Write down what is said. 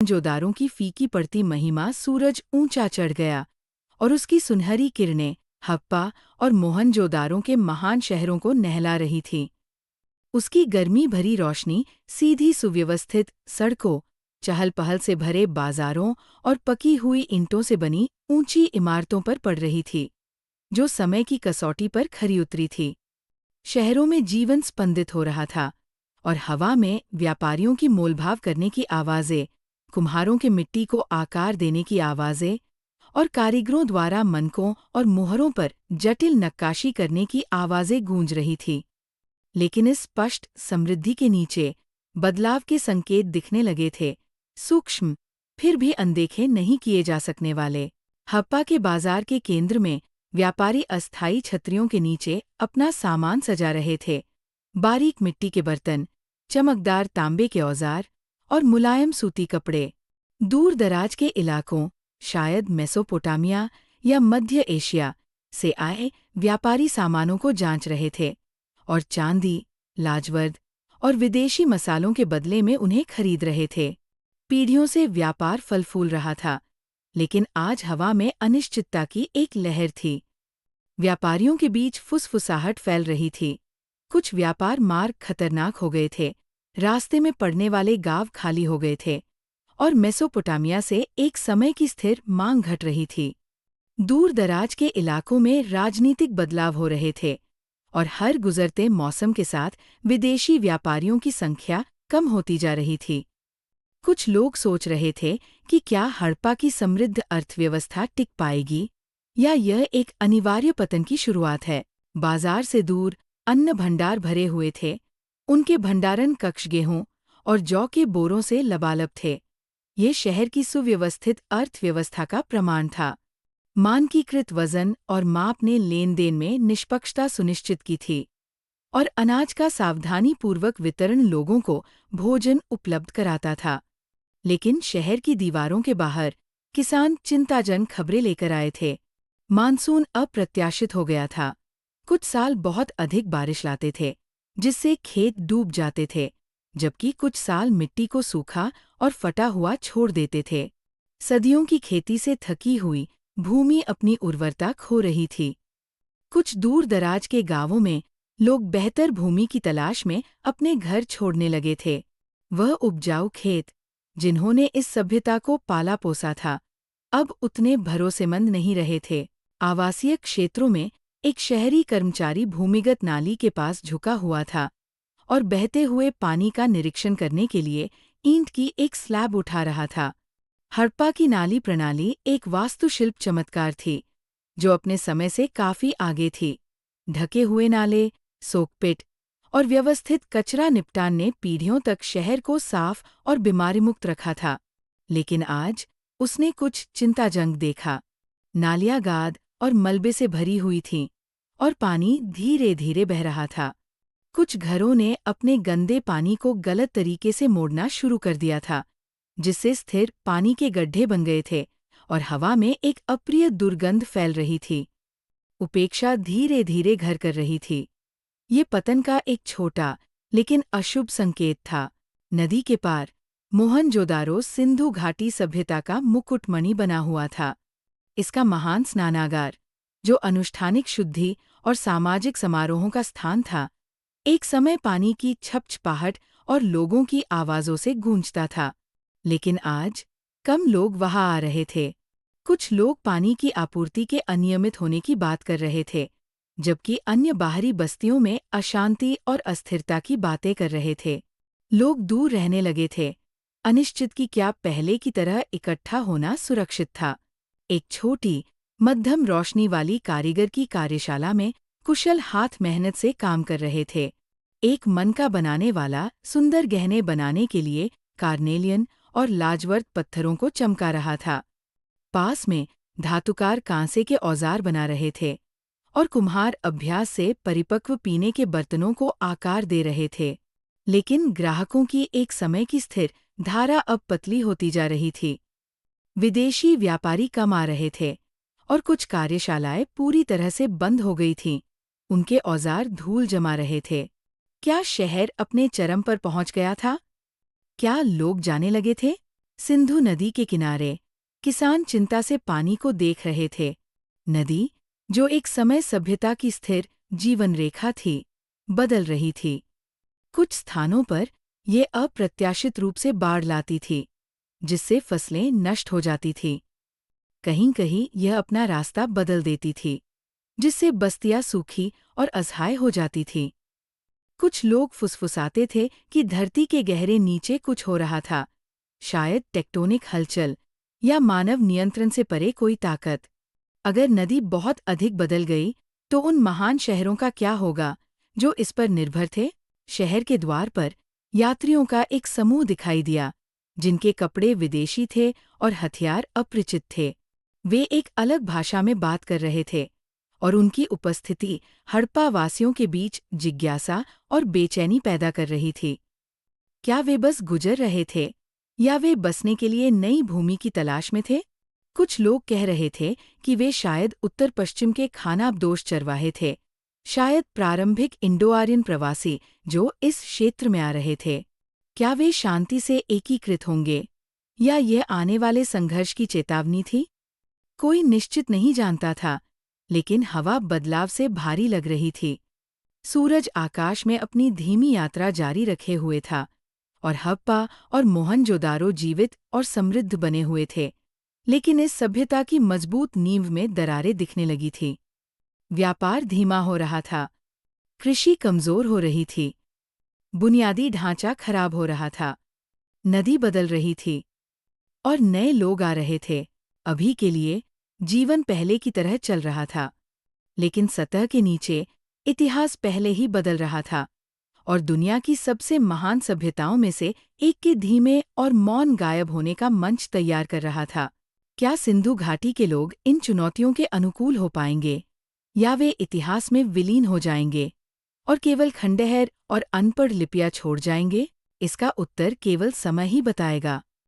मोहनजोदारों की फीकी पड़ती महिमा सूरज ऊंचा चढ़ गया और उसकी सुनहरी किरणें हप्पा और मोहनजोदारों के महान शहरों को नहला रही थीं। उसकी गर्मी भरी रोशनी सीधी सुव्यवस्थित सड़कों, चहल-पहल से भरे बाजारों और पकी हुई ईंटों से बनी ऊंची इमारतों पर पड़ रही थी, जो समय की कसौटी पर खरी उतरी थी। शहरों में जीवन स्पंदित हो रहा था और हवा में व्यापारियों की मोलभाव करने की आवाज़ें, कुम्हारों के मिट्टी को आकार देने की आवाज़ें और कारीगरों द्वारा मनकों और मुहरों पर जटिल नक्काशी करने की आवाज़ें गूंज रही थी। लेकिन इस स्पष्ट समृद्धि के नीचे बदलाव के संकेत दिखने लगे थे, सूक्ष्म, फिर भी अनदेखे नहीं किए जा सकने वाले। हप्पा के बाजार के केंद्र में व्यापारी अस्थायी छतरियों के नीचे अपना सामान सजा रहे थे। बारीक मिट्टी के बर्तन, चमकदार तांबे के औजार और मुलायम सूती कपड़े। दूर दराज के इलाकों, शायद मेसोपोटामिया या मध्य एशिया से आए व्यापारी सामानों को जांच रहे थे और चांदी, लाजवर्द और विदेशी मसालों के बदले में उन्हें खरीद रहे थे। पीढ़ियों से व्यापार फल फूल रहा था, लेकिन आज हवा में अनिश्चितता की एक लहर थी। व्यापारियों के बीच फुसफुसाहट फैल रही थी। कुछ व्यापार मार्ग खतरनाक हो गए थे, रास्ते में पड़ने वाले गांव खाली हो गए थे और मेसोपोटामिया से एक समय की स्थिर मांग घट रही थी। दूर दराज के इलाकों में राजनीतिक बदलाव हो रहे थे और हर गुजरते मौसम के साथ विदेशी व्यापारियों की संख्या कम होती जा रही थी। कुछ लोग सोच रहे थे कि क्या हड़प्पा की समृद्ध अर्थव्यवस्था टिक पाएगी या यह एक अनिवार्य पतन की शुरुआत है। बाजार से दूर अन्न भंडार भरे हुए थे, उनके भंडारण कक्ष गेहूं और जौ के बोरों से लबालब थे। ये शहर की सुव्यवस्थित अर्थव्यवस्था का प्रमाण था। मानकीकृत वजन और माप ने लेन देन में निष्पक्षता सुनिश्चित की थी और अनाज का सावधानीपूर्वक वितरण लोगों को भोजन उपलब्ध कराता था। लेकिन शहर की दीवारों के बाहर किसान चिंताजनक खबरें लेकर आए थे। मानसून अप्रत्याशित हो गया था। कुछ साल बहुत अधिक बारिश लाते थे, जिससे खेत डूब जाते थे, जबकि कुछ साल मिट्टी को सूखा और फटा हुआ छोड़ देते थे। सदियों की खेती से थकी हुई भूमि अपनी उर्वरता खो रही थी। कुछ दूर दराज के गांवों में लोग बेहतर भूमि की तलाश में अपने घर छोड़ने लगे थे। वह उपजाऊ खेत, जिन्होंने इस सभ्यता को पाला पोसा था, अब उतने भरोसेमंद नहीं रहे थे। आवासीय क्षेत्रों में एक शहरी कर्मचारी भूमिगत नाली के पास झुका हुआ था और बहते हुए पानी का निरीक्षण करने के लिए ईंट की एक स्लैब उठा रहा था। हड़प्पा की नाली प्रणाली एक वास्तुशिल्प चमत्कार थी, जो अपने समय से काफी आगे थी। ढके हुए नाले, सोकपिट और व्यवस्थित कचरा निपटान ने पीढ़ियों तक शहर को साफ और बीमारीमुक्त रखा था। लेकिन आज उसने कुछ चिंताजनक देखा। नालियां गाद और मलबे से भरी हुई थीं और पानी धीरे धीरे बह रहा था। कुछ घरों ने अपने गंदे पानी को गलत तरीके से मोड़ना शुरू कर दिया था, जिससे स्थिर पानी के गड्ढे बन गए थे और हवा में एक अप्रिय दुर्गंध फैल रही थी। उपेक्षा धीरे धीरे घर कर रही थी। ये पतन का एक छोटा लेकिन अशुभ संकेत था। नदी के पार मोहनजोदारो सिंधु घाटी सभ्यता का मुकुटमणि बना हुआ था। इसका महान स्नानागार, जो अनुष्ठानिक शुद्धि और सामाजिक समारोहों का स्थान था, एक समय पानी की छपछपाहट और लोगों की आवाज़ों से गूंजता था। लेकिन आज कम लोग वहां आ रहे थे। कुछ लोग पानी की आपूर्ति के अनियमित होने की बात कर रहे थे, जबकि अन्य बाहरी बस्तियों में अशांति और अस्थिरता की बातें कर रहे थे। लोग दूर रहने लगे थे, अनिश्चित कि क्या पहले की तरह इकट्ठा होना सुरक्षित था। एक छोटी, मध्यम रोशनी वाली कारीगर की कार्यशाला में कुशल हाथ मेहनत से काम कर रहे थे। एक मनका बनाने वाला सुंदर गहने बनाने के लिए कार्नेलियन और लाजवर्द पत्थरों को चमका रहा था। पास में धातुकार कांसे के औजार बना रहे थे और कुम्हार अभ्यास से परिपक्व पीने के बर्तनों को आकार दे रहे थे। लेकिन ग्राहकों की एक समय की स्थिर धारा अब पतली होती जा रही थी। विदेशी व्यापारी कम आ रहे थे और कुछ कार्यशालाएं पूरी तरह से बंद हो गई थीं। उनके औजार धूल जमा रहे थे। क्या शहर अपने चरम पर पहुंच गया था? क्या लोग जाने लगे थे? सिंधु नदी के किनारे किसान चिंता से पानी को देख रहे थे। नदी, जो एक समय सभ्यता की स्थिर जीवन रेखा थी, बदल रही थी। कुछ स्थानों पर ये अप्रत्याशित रूप से बाढ़ लाती थी, जिससे फसलें नष्ट हो जाती थीं। कहीं-कहीं यह अपना रास्ता बदल देती थी, जिससे बस्तियां सूखी और असहाय हो जाती थीं। कुछ लोग फुसफुसाते थे कि धरती के गहरे नीचे कुछ हो रहा था, शायद टेक्टोनिक हलचल या मानव नियंत्रण से परे कोई ताकत। अगर नदी बहुत अधिक बदल गई, तो उन महान शहरों का क्या होगा जो इस पर निर्भर थे? शहर के द्वार पर यात्रियों का एक समूह दिखाई दिया, जिनके कपड़े विदेशी थे और हथियार अपरिचित थे। वे एक अलग भाषा में बात कर रहे थे, और उनकी उपस्थिति हड़प्पा वासियों के बीच जिज्ञासा और बेचैनी पैदा कर रही थी। क्या वे बस गुजर रहे थे, या वे बसने के लिए नई भूमि की तलाश में थे? कुछ लोग कह रहे थे कि वे शायद उत्तर पश्चिम के खानाबदोश चरवाहे थे, शायद प्रारंभिक इंडो आर्यन प्रवासी जो इस क्षेत्र में आ रहे थे। क्या वे शांति से एकीकृत होंगे, या यह आने वाले संघर्ष की चेतावनी थी? कोई निश्चित नहीं जानता था, लेकिन हवा बदलाव से भारी लग रही थी। सूरज आकाश में अपनी धीमी यात्रा जारी रखे हुए था, और हप्पा और मोहनजोदारो जीवित और समृद्ध बने हुए थे, लेकिन इस सभ्यता की मजबूत नींव में दरारें दिखने लगी थीं। व्यापार धीमा हो रहा था, कृषि कमजोर हो रही थी, बुनियादी ढांचा खराब हो रहा था, नदी बदल रही थी, और नए लोग आ रहे थे। अभी के लिए जीवन पहले की तरह चल रहा था, लेकिन सतह के नीचे इतिहास पहले ही बदल रहा था, और दुनिया की सबसे महान सभ्यताओं में से एक के धीमे और मौन गायब होने का मंच तैयार कर रहा था। क्या सिंधु घाटी के लोग इन चुनौतियों के अनुकूल हो पाएंगे, या वे इतिहास में विलीन हो जाएंगे और केवल खंडहर और अनपढ़ लिपियां छोड़ जाएंगे? इसका उत्तर केवल समय ही बताएगा।